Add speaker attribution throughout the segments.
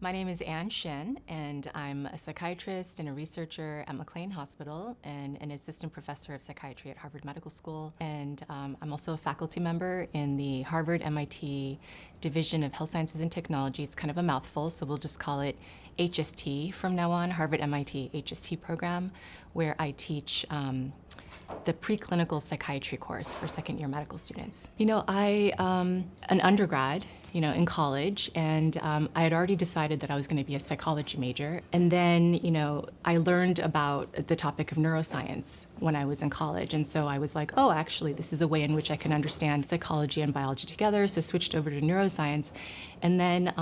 Speaker 1: My name is Shinn, and I'm a psychiatrist and a researcher at McLean Hospital and an assistant professor of psychiatry at Harvard Medical School. And I'm also a faculty member in the Harvard-MIT Division of Health Sciences and Technology. It's kind of a mouthful, so we'll just call it HST from now on, Harvard-MIT HST program, where I teach the preclinical psychiatry course for second-year medical students. I an undergrad, in college, and I had already decided that I was going to be a psychology major. And then, I learned about the topic of neuroscience when I was in college, and so I was like, oh, actually, this is a way in which I can understand psychology and biology together, so switched over to neuroscience, and then,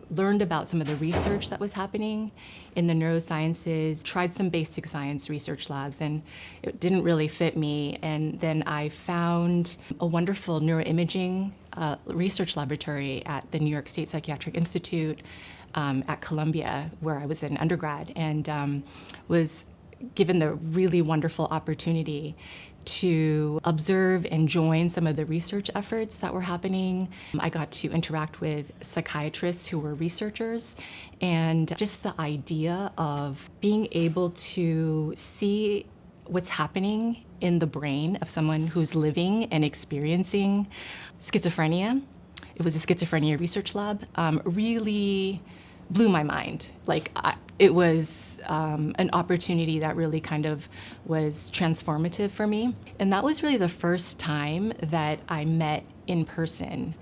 Speaker 1: learned about some of the research that was happening in the neurosciences, tried some basic science research labs, and it didn't really fit me, and then I found a wonderful neuroimaging research laboratory at the New York State Psychiatric Institute at Columbia, where I was an undergrad, and was given the really wonderful opportunity to observe and join some of the research efforts that were happening. I got to interact with psychiatrists who were researchers, and just the idea of being able to see what's happening in the brain of someone who's living and experiencing schizophrenia. It was a schizophrenia research lab. Really blew my mind. It was an opportunity that really kind of was transformative for me. And that was really the first time that I met in person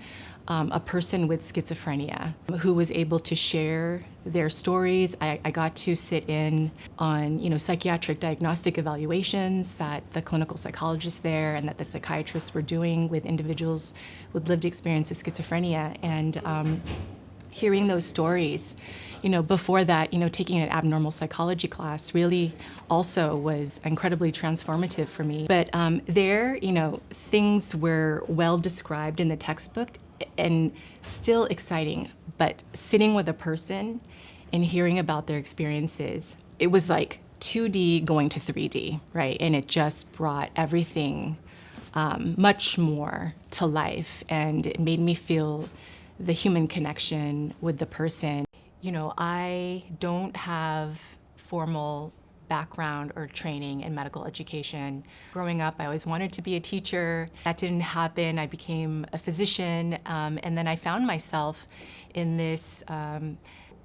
Speaker 1: a person with schizophrenia who was able to share their stories. I got to sit in on psychiatric diagnostic evaluations that the clinical psychologists there and that the psychiatrists were doing with individuals with lived experience of schizophrenia, and hearing those stories. Before that, taking an abnormal psychology class really also was incredibly transformative for me. But there, things were well described in the textbook and still exciting, but sitting with a person and hearing about their experiences, it was like 2D going to 3D, right? And it just brought everything much more to life, and it made me feel the human connection with the person. I don't have formal background or training in medical education. Growing up, I always wanted to be a teacher. That didn't happen. I became a physician, and then I found myself in this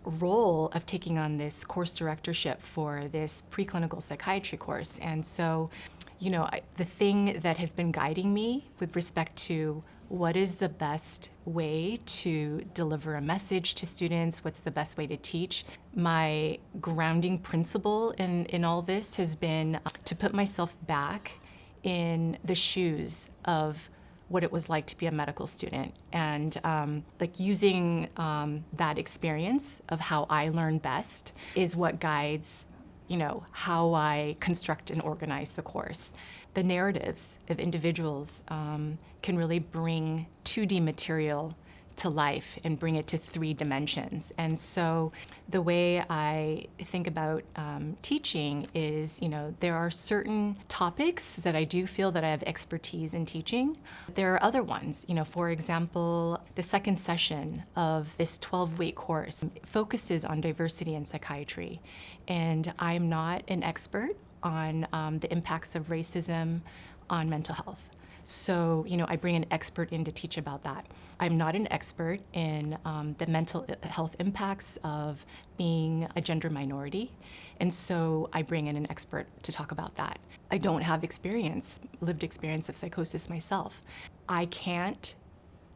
Speaker 1: role of taking on this course directorship for this preclinical psychiatry course. And so, the thing that has been guiding me with respect to what is the best way to deliver a message to students, what's the best way to teach, my grounding principle in all this has been to put myself back in the shoes of what it was like to be a medical student, and using that experience of how I learn best is what guides how I construct and organize the course. The narratives of individuals can really bring 2D material to life and bring it to 3 dimensions. And so the way I think about teaching is, there are certain topics that I do feel that I have expertise in teaching. There are other ones, for example, the second session of this 12-week course focuses on diversity in psychiatry. And I'm not an expert on the impacts of racism on mental health. So, I bring an expert in to teach about that. I'm not an expert in the mental health impacts of being a gender minority, and so I bring in an expert to talk about that. I don't have lived experience of psychosis myself. I can't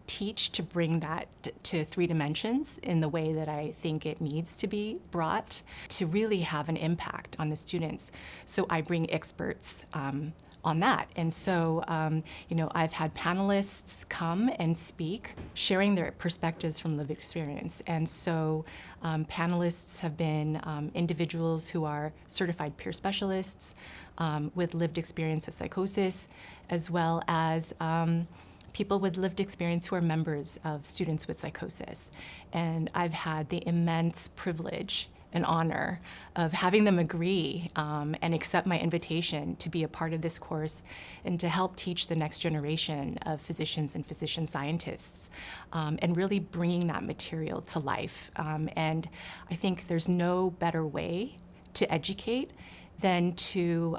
Speaker 1: teach to bring that to 3 dimensions in the way that I think it needs to be brought to really have an impact on the students. So I bring experts on that. And so, I've had panelists come and speak, sharing their perspectives from lived experience. And so panelists have been individuals who are certified peer specialists with lived experience of psychosis, as well as people with lived experience who are members of students with psychosis. And I've had the immense privilege an honor of having them agree and accept my invitation to be a part of this course and to help teach the next generation of physicians and physician scientists, and really bringing that material to life. And I think there's no better way to educate than to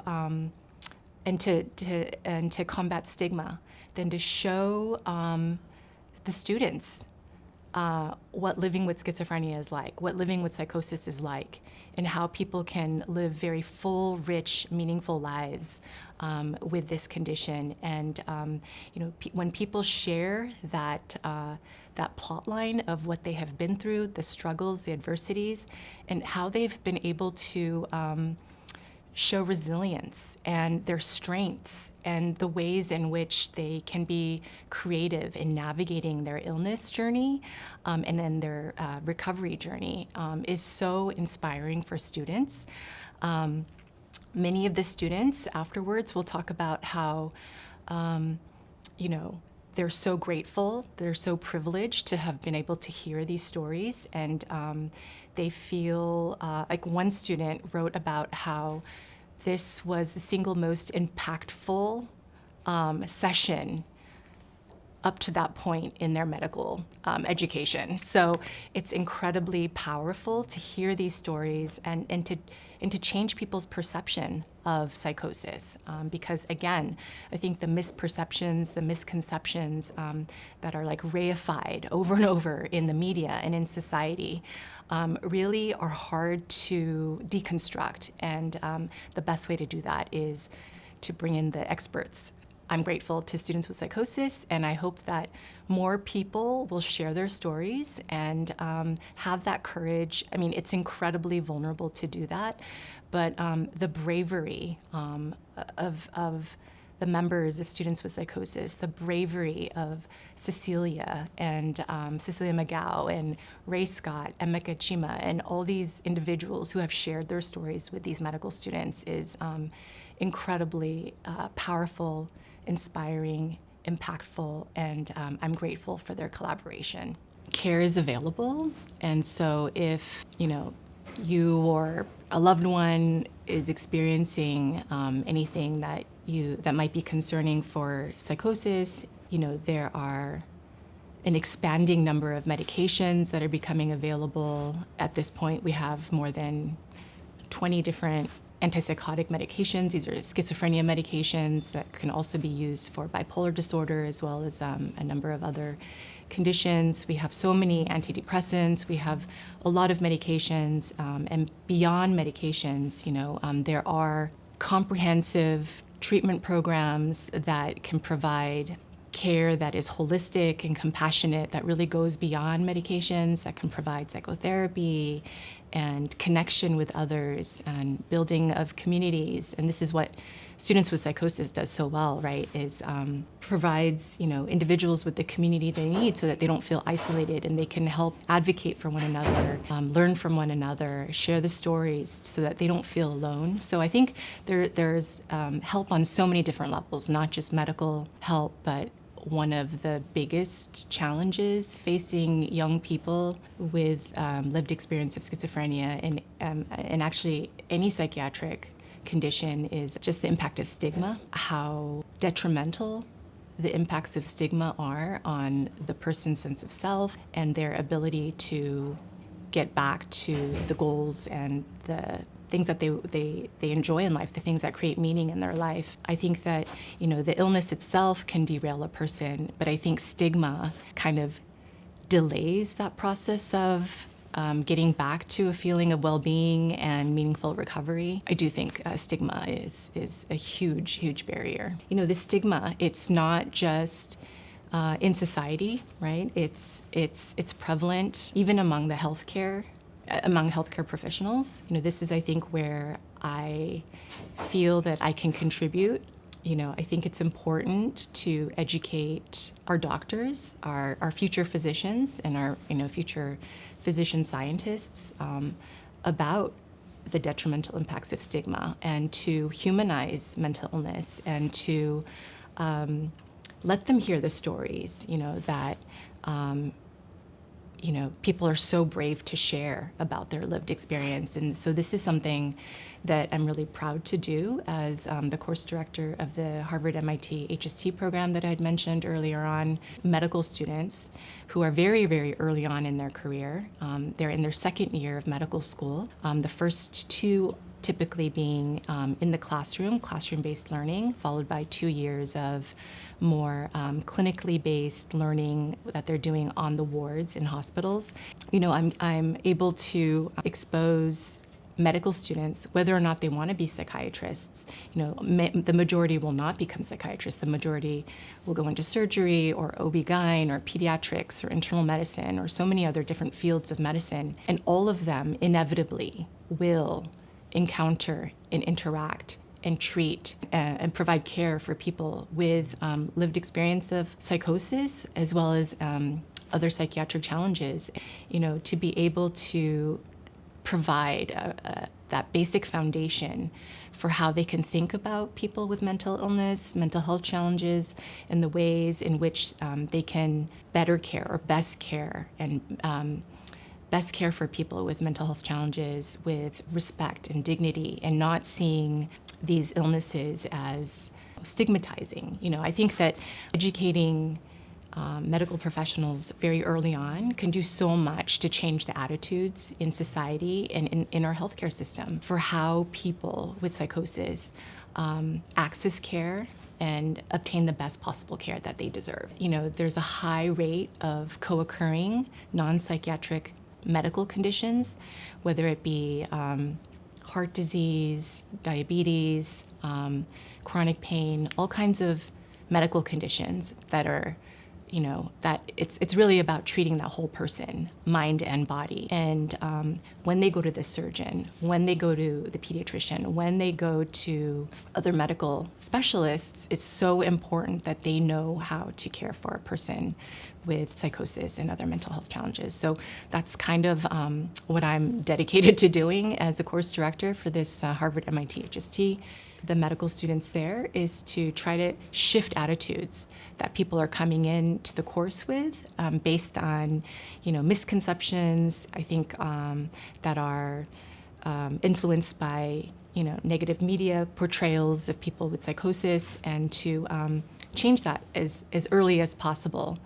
Speaker 1: combat stigma, than to show the students what living with schizophrenia is like, what living with psychosis is like, and how people can live very full, rich, meaningful lives with this condition. And when people share that plot line of what they have been through, the struggles, the adversities, and how they've been able to show resilience and their strengths and the ways in which they can be creative in navigating their illness journey and then their recovery journey is so inspiring for students. Many of the students afterwards will talk about how, they're so grateful, they're so privileged to have been able to hear these stories, and they feel like one student wrote about how this was the single most impactful session up to that point in their medical education. So it's incredibly powerful to hear these stories and to change people's perception of psychosis. Because again, I think the misperceptions, the misconceptions that are like reified over and over in the media and in society really are hard to deconstruct. And the best way to do that is to bring in the experts. I'm grateful to students with psychosis, and I hope that more people will share their stories and have that courage. I mean, it's incredibly vulnerable to do that, but the bravery of the members of students with psychosis, the bravery of Cecilia and Cecilia McGow and Ray Scott, Emeka Chima, and all these individuals who have shared their stories with these medical students is incredibly powerful, inspiring, impactful, and I'm grateful for their collaboration. Care is available, and so if you or a loved one is experiencing anything that might be concerning for psychosis, there are an expanding number of medications that are becoming available. At this point, we have more than 20 different antipsychotic medications. These are schizophrenia medications that can also be used for bipolar disorder, as well as a number of other conditions. We have so many antidepressants. We have a lot of medications, and beyond medications, there are comprehensive treatment programs that can provide care that is holistic and compassionate, that really goes beyond medications, that can provide psychotherapy and connection with others and building of communities. And this is what Students with Psychosis does so well, right, is provides individuals with the community they need so that they don't feel isolated and they can help advocate for one another, learn from one another, share the stories so that they don't feel alone. So I think there's help on so many different levels, not just medical help, but one of the biggest challenges facing young people with lived experience of schizophrenia and actually any psychiatric condition is just the impact of stigma, how detrimental the impacts of stigma are on the person's sense of self and their ability to get back to the goals and the things that they enjoy in life, the things that create meaning in their life. I think that, the illness itself can derail a person, but I think stigma kind of delays that process of getting back to a feeling of well-being and meaningful recovery. I do think stigma is a huge, huge barrier. The stigma, it's not just in society, right? It's prevalent even among healthcare professionals. This is, I think, where I feel that I can contribute. I think it's important to educate our doctors, our future physicians, and our future physician scientists about the detrimental impacts of stigma, and to humanize mental illness, and to let them hear the stories, that people are so brave to share about their lived experience. And so this is something that I'm really proud to do as the course director of the Harvard-MIT HST program that I had mentioned earlier on. Medical students who are very, very early on in their career. They're in their second year of medical school. The first two typically being in the classroom-based learning, followed by 2 years of more clinically based learning that they're doing on the wards in hospitals. I'm able to expose medical students, whether or not they want to be psychiatrists. The majority will not become psychiatrists. The majority will go into surgery or OB-GYN or pediatrics or internal medicine or so many other different fields of medicine. And all of them inevitably will encounter and interact and treat and provide care for people with lived experience of psychosis as well as other psychiatric challenges. To be able to provide that basic foundation for how they can think about people with mental illness, mental health challenges, and the ways in which they can better care or best care and best care for people with mental health challenges with respect and dignity and not seeing these illnesses as stigmatizing. I think that educating medical professionals very early on can do so much to change the attitudes in society and in our healthcare system for how people with psychosis access care and obtain the best possible care that they deserve. There's a high rate of co-occurring non-psychiatric medical conditions, whether it be heart disease, diabetes, chronic pain, all kinds of medical conditions that are, that it's really about treating that whole person, mind and body. And when they go to the surgeon, when they go to the pediatrician, when they go to other medical specialists, it's so important that they know how to care for a person with psychosis and other mental health challenges. So that's kind of what I'm dedicated to doing as a course director for this Harvard-MIT HST. The medical students there is to try to shift attitudes that people are coming in to the course with based on, misconceptions, I think, that are influenced by, negative media portrayals of people with psychosis, and to change that as early as possible